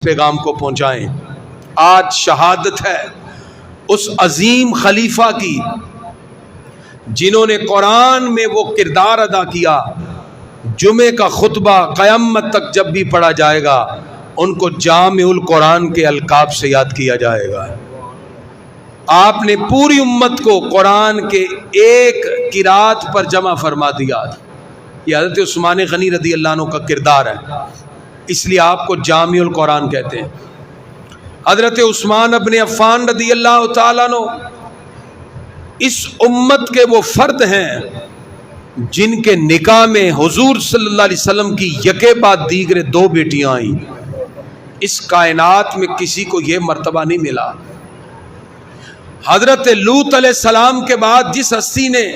پیغام کو پہنچائیں۔ آج شہادت ہے اس عظیم خلیفہ کی جنہوں نے قرآن میں وہ کردار ادا کیا۔ جمعے کا خطبہ قیامت تک جب بھی پڑھا جائے گا ان کو جامع القرآن کے القاب سے یاد کیا جائے گا۔ آپ نے پوری امت کو قرآن کے ایک قرات پر جمع فرما دیا۔ یہ حضرت عثمان غنی رضی اللہ عنہ کا کردار ہے، اس لیے آپ کو جامع القرآن کہتے ہیں۔ حضرت عثمان ابن عفان رضی اللہ تعالیٰ عنہ اس امت کے وہ فرد ہیں جن کے نکاح میں حضور صلی اللہ علیہ وسلم کی یکے بعد دیگرے دو بیٹیاں آئیں۔ اس کائنات میں کسی کو یہ مرتبہ نہیں ملا۔ حضرت لوط علیہ السلام کے بعد جس ہستی نے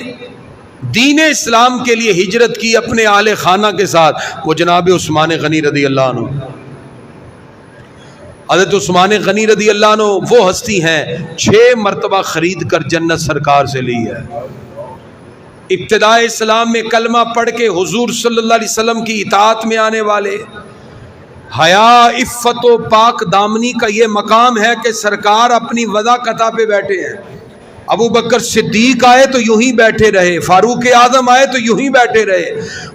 دین اسلام کے لیے ہجرت کی اپنے آل خانہ کے ساتھ، وہ جناب عثمان غنی رضی اللہ عنہ۔ حضرت عثمان غنی رضی اللہ عنہ وہ ہستی ہیں 6 مرتبہ خرید کر جنت سرکار سے لی ہے۔ ابتدائے اسلام میں کلمہ پڑھ کے حضور صلی اللہ علیہ وسلم کی اطاعت میں آنے والے، حیا، عفت و پاک دامنی کا یہ مقام ہے کہ سرکار اپنی وضع قطع پہ بیٹھے ہیں۔ ابو بکر صدیق آئے تو یوں ہی بیٹھے رہے، فاروق اعظم آئے تو یوں ہی بیٹھے رہے،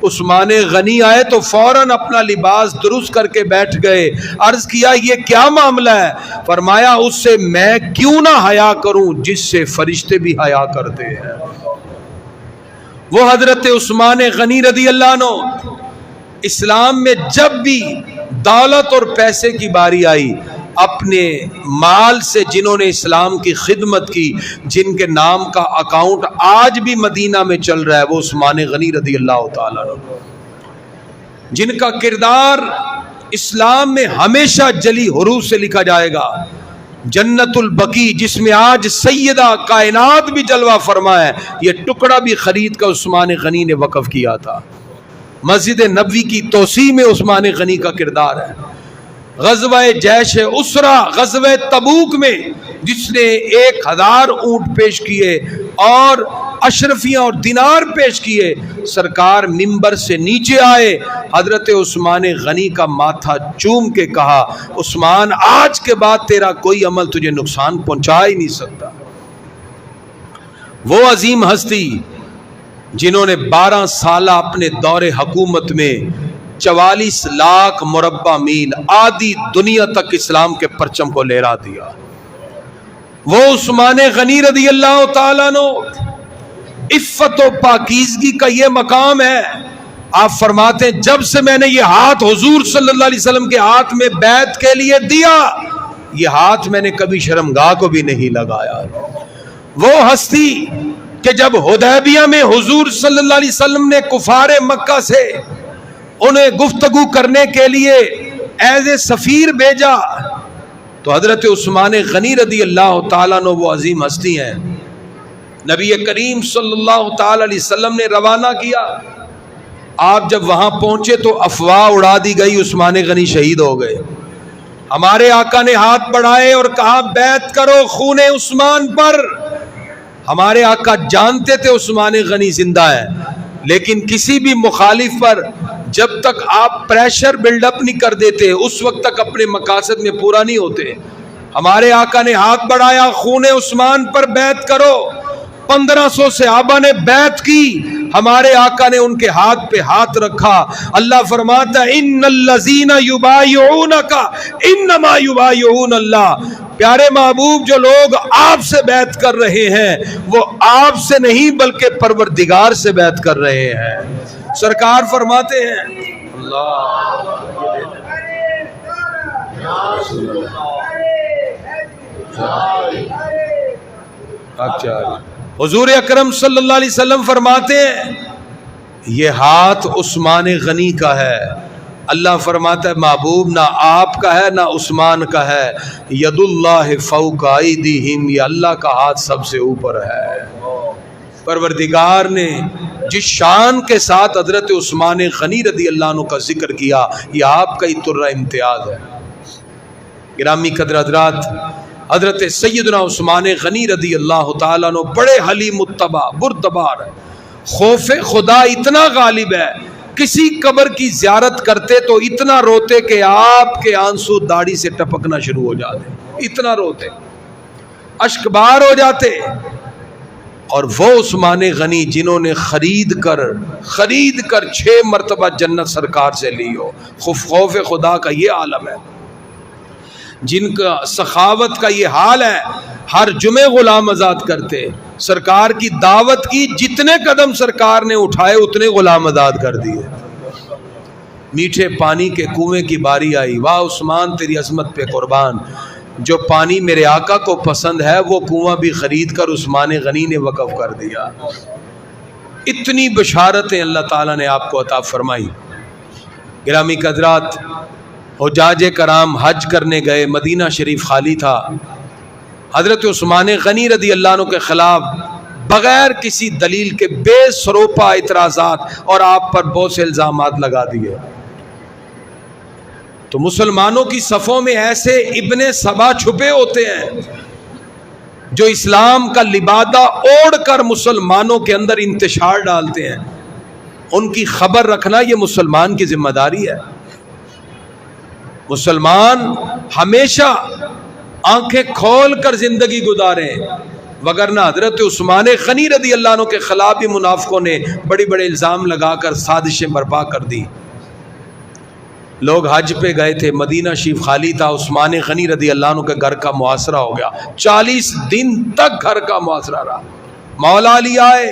عثمان غنی آئے تو فوراً اپنا لباس درست کر کے بیٹھ گئے۔ عرض کیا یہ کیا معاملہ ہے؟ فرمایا اس سے میں کیوں نہ حیا کروں جس سے فرشتے بھی حیا کرتے ہیں۔ وہ حضرت عثمان غنی رضی اللہ عنہ اسلام میں جب بھی دولت اور پیسے کی باری آئی، اپنے مال سے جنہوں نے اسلام کی خدمت کی، جن کے نام کا اکاؤنٹ آج بھی مدینہ میں چل رہا ہے، وہ عثمان غنی رضی اللہ تعالیٰ عنہ، جن کا کردار اسلام میں ہمیشہ جلی حروف سے لکھا جائے گا۔ جنت البقیع جس میں آج سیدہ کائنات بھی جلوہ فرما ہے، یہ ٹکڑا بھی خرید کر عثمان غنی نے وقف کیا تھا۔ مسجد نبوی کی توسیع میں عثمان غنی کا کردار ہے۔ غزوہ جیش اسرا، غزوہ تبوک میں جس نے 1000 اونٹ پیش کیے اور اشرفیاں اور دینار پیش کیے، سرکار منبر سے نیچے آئے، حضرت عثمان غنی کا ماتھا چوم کے کہا عثمان آج کے بعد تیرا کوئی عمل تجھے نقصان پہنچا ہی نہیں سکتا۔ وہ عظیم ہستی جنہوں نے 12 سالہ اپنے دور حکومت میں 44 لاکھ مربع میل آدھی دنیا تک اسلام کے پرچم کو لہرا دیا، وہ عثمان غنی رضی اللہ تعالیٰ عنہ۔ عفت و پاکیزگی کا یہ مقام ہے۔ آپ فرماتے ہیں جب سے میں نے یہ ہاتھ حضور صلی اللہ علیہ وسلم کے ہاتھ میں بیعت کے لیے دیا، یہ ہاتھ میں نے کبھی شرمگاہ کو بھی نہیں لگایا۔ وہ ہستی کہ جب حدیبیہ میں حضور صلی اللہ علیہ وسلم نے کفار مکہ سے انہیں گفتگو کرنے کے لیے ایز اے سفیر بھیجا، تو حضرت عثمان غنی رضی اللہ تعالیٰ عنہ وہ عظیم ہستی ہیں۔ نبی کریم صلی اللہ تعالیٰ علیہ وسلم نے روانہ کیا، آپ جب وہاں پہنچے تو افواہ اڑا دی گئی عثمان غنی شہید ہو گئے۔ ہمارے آقا نے ہاتھ بڑھائے اور کہا بیعت کرو خون عثمان پر۔ ہمارے آقا جانتے تھے عثمان غنی زندہ ہے، لیکن کسی بھی مخالف پر جب تک آپ پریشر بلڈ اپ نہیں کر دیتے اس وقت تک اپنے مقاصد میں پورا نہیں ہوتے۔ ہمارے آقا نے ہاتھ بڑھایا خون عثمان پر بیعت کرو، 1500 صحابہ نے بیعت کی، ہمارے آقا نے ان کے ہاتھ پہ ہاتھ رکھا۔ اللہ فرماتا ہے ان الذین یبایعونک انما یبایعون اللہ۔ پیارے محبوب جو لوگ آپ سے بیعت کر رہے ہیں وہ آپ سے نہیں بلکہ پروردگار سے بیعت کر رہے ہیں۔ سرکار فرماتے ہیں حضور اکرم صلی اللہ علیہ وسلم فرماتے ہیں یہ ہاتھ عثمان غنی کا ہے۔ اللہ فرماتا ہے محبوب نہ آپ کا ہے نہ عثمان کا ہے، ید اللہ فوق ایدیہم، یہ اللہ کا ہاتھ سب سے اوپر ہے۔ پروردگار نے جس شان کے ساتھ حضرت عثمان غنی رضی اللہ عنہ کا ذکر کیا، یہ آپ کا ہی ترہ امتیاز ہے۔ گرامی قدر حضرات، حضرت سیدنا عثمان غنی رضی اللہ تعالیٰ عنہ بڑے حلیم متبع بردبار، خوف خدا اتنا غالب ہے کسی قبر کی زیارت کرتے تو اتنا روتے کہ آپ کے آنسو داڑھی سے ٹپکنا شروع ہو جاتے، اتنا روتے، اشک بار ہو جاتے۔ اور وہ عثمان غنی جنہوں نے خرید کر 6 مرتبہ جنت سرکار سے لی ہو، خوف خدا کا یہ عالم ہے، جن کا سخاوت کا یہ حال ہے، ہر جمعے غلام آزاد کرتے، سرکار کی دعوت کی، جتنے قدم سرکار نے اٹھائے اتنے غلام آزاد کر دیے۔ میٹھے پانی کے کنویں کی باری آئی، واہ عثمان تیری عظمت پہ قربان، جو پانی میرے آقا کو پسند ہے وہ کنواں بھی خرید کر عثمان غنی نے وقف کر دیا۔ اتنی بشارتیں اللہ تعالیٰ نے آپ کو عطا فرمائی۔ گرامی حضرات، حجاج کرام حج کرنے گئے، مدینہ شریف خالی تھا، حضرت عثمان غنی رضی اللہ عنہ کے خلاف بغیر کسی دلیل کے بے سروپا اعتراضات اور آپ پر بہت سے الزامات لگا دیے۔ تو مسلمانوں کی صفوں میں ایسے ابن سبا چھپے ہوتے ہیں جو اسلام کا لبادہ اوڑھ کر مسلمانوں کے اندر انتشار ڈالتے ہیں، ان کی خبر رکھنا یہ مسلمان کی ذمہ داری ہے۔ مسلمان ہمیشہ آنکھیں کھول کر زندگی گزاریں، وگرنہ حضرت عثمان غنی رضی اللہ عنہ کے خلاف بھی منافقوں نے بڑے بڑے الزام لگا کر سازشیں برپا کر دی۔ لوگ حج پہ گئے تھے، مدینہ شریف خالی تھا، عثمان غنی رضی اللہ عنہ کے گھر کا محاصرہ ہو گیا، 40 دن تک گھر کا محاصرہ رہا۔ مولا علی آئے،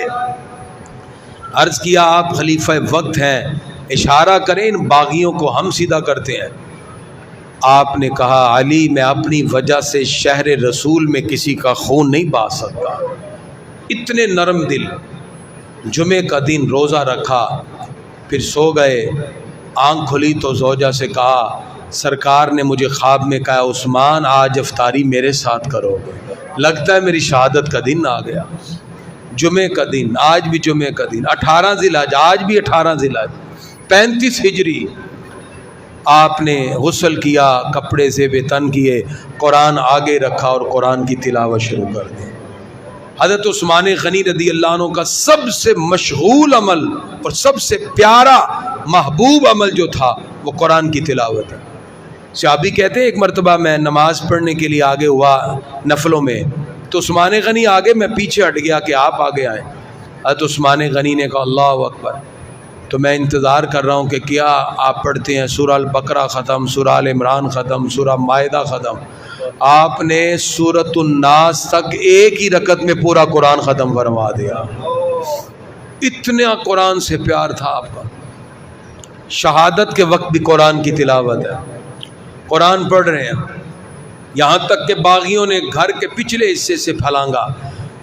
عرض کیا آپ خلیفہ وقت ہیں، اشارہ کریں ان باغیوں کو ہم سیدھا کرتے ہیں۔ آپ نے کہا علی میں اپنی وجہ سے شہر رسول میں کسی کا خون نہیں بہا سکتا۔ اتنے نرم دل، جمعے کا دن روزہ رکھا، پھر سو گئے، آنکھ کھلی تو زوجہ سے کہا سرکار نے مجھے خواب میں کہا عثمان آج افطاری میرے ساتھ کرو گے، لگتا ہے میری شہادت کا دن آ گیا۔ جمعے کا دن، آج بھی جمعے کا دن، 18 ذی الحج، آج بھی 18 ذی الحج، 35 ہجری۔ آپ نے غسل کیا، کپڑے زیب تن کیے، قرآن آگے رکھا اور قرآن کی تلاوت شروع کر دی۔ حضرت عثمان غنی رضی اللہ عنہ کا سب سے مشغول عمل اور سب سے پیارا محبوب عمل جو تھا وہ قرآن کی تلاوت ہے۔ صحابی کہتے ہیں ایک مرتبہ میں نماز پڑھنے کے لیے آگے ہوا نفلوں میں، تو عثمان غنی آگے، میں پیچھے ہٹ گیا کہ آپ آگے آئیں۔ حضرت عثمان غنی نے کہا اللہ اکبر، تو میں انتظار کر رہا ہوں کہ کیا آپ پڑھتے ہیں، سورہ البقرہ ختم، سورہ آل عمران ختم، سورہ مائدہ ختم۔ آپ نے سورۃ الناس تک ایک ہی رکعت میں پورا قرآن ختم فرما دیا۔ اتنا قرآن سے پیار تھا آپ کا۔ شہادت کے وقت بھی قرآن کی تلاوت ہے، قرآن پڑھ رہے ہیں، یہاں تک کہ باغیوں نے گھر کے پچھلے حصے سے پھلانگا،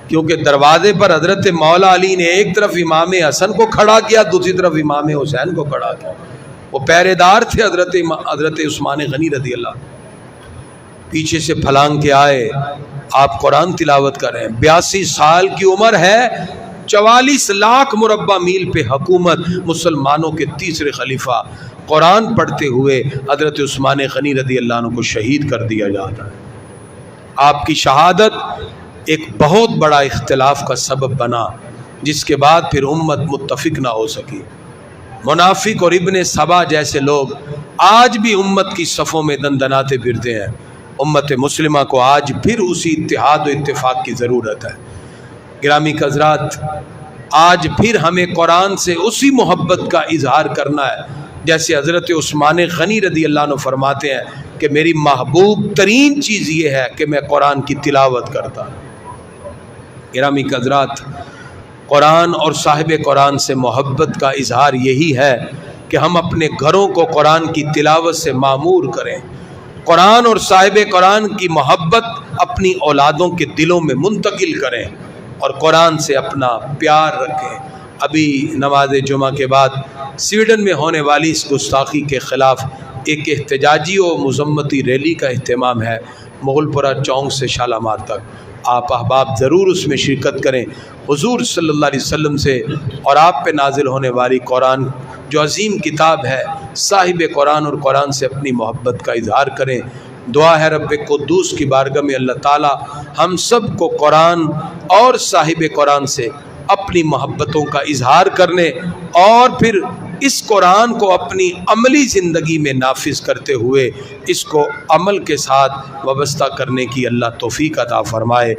کیونکہ دروازے پر حضرت مولا علی نے ایک طرف امام حسن کو کھڑا کیا، دوسری طرف امام حسین کو کھڑا کیا، وہ پہرے دار تھے حضرت عثمان غنی رضی اللہ۔ پیچھے سے پھلانگ کے آئے، آپ قرآن تلاوت کر رہے ہیں، 82 سال کی عمر ہے، 44 لاکھ مربع میل پہ حکومت، مسلمانوں کے تیسرے خلیفہ، قرآن پڑھتے ہوئے حضرت عثمان غنی رضی اللہ عنہ کو شہید کر دیا جاتا ہے۔ آپ کی شہادت ایک بہت بڑا اختلاف کا سبب بنا، جس کے بعد پھر امت متفق نہ ہو سکی۔ منافق اور ابن سبا جیسے لوگ آج بھی امت کی صفوں میں دندناتے پھرتے ہیں۔ امت مسلمہ کو آج پھر اسی اتحاد و اتفاق کی ضرورت ہے۔ گرامی حضرات، آج پھر ہمیں قرآن سے اسی محبت کا اظہار کرنا ہے جیسے حضرت عثمان غنی رضی اللہ عنہ فرماتے ہیں کہ میری محبوب ترین چیز یہ ہے کہ میں قرآن کی تلاوت کرتا ہوں۔ گرامی حضرات، قرآن اور صاحب قرآن سے محبت کا اظہار یہی ہے کہ ہم اپنے گھروں کو قرآن کی تلاوت سے معمور کریں، قرآن اور صاحب قرآن کی محبت اپنی اولادوں کے دلوں میں منتقل کریں اور قرآن سے اپنا پیار رکھیں۔ ابھی نماز جمعہ کے بعد سویڈن میں ہونے والی اس گستاخی کے خلاف ایک احتجاجی و مذمتی ریلی کا اہتمام ہے، مغل پورہ چوک سے شالامار تک۔ آپ احباب ضرور اس میں شرکت کریں، حضور صلی اللہ علیہ وسلم سے اور آپ پہ نازل ہونے والی قرآن جو عظیم کتاب ہے، صاحب قرآن اور قرآن سے اپنی محبت کا اظہار کریں۔ دعا ہے رب قدوس کی بارگاہ میں اللہ تعالی ہم سب کو قرآن اور صاحب قرآن سے اپنی محبتوں کا اظہار کرنے اور پھر اس قرآن کو اپنی عملی زندگی میں نافذ کرتے ہوئے اس کو عمل کے ساتھ وابستہ کرنے کی اللہ توفیق عطا فرمائے۔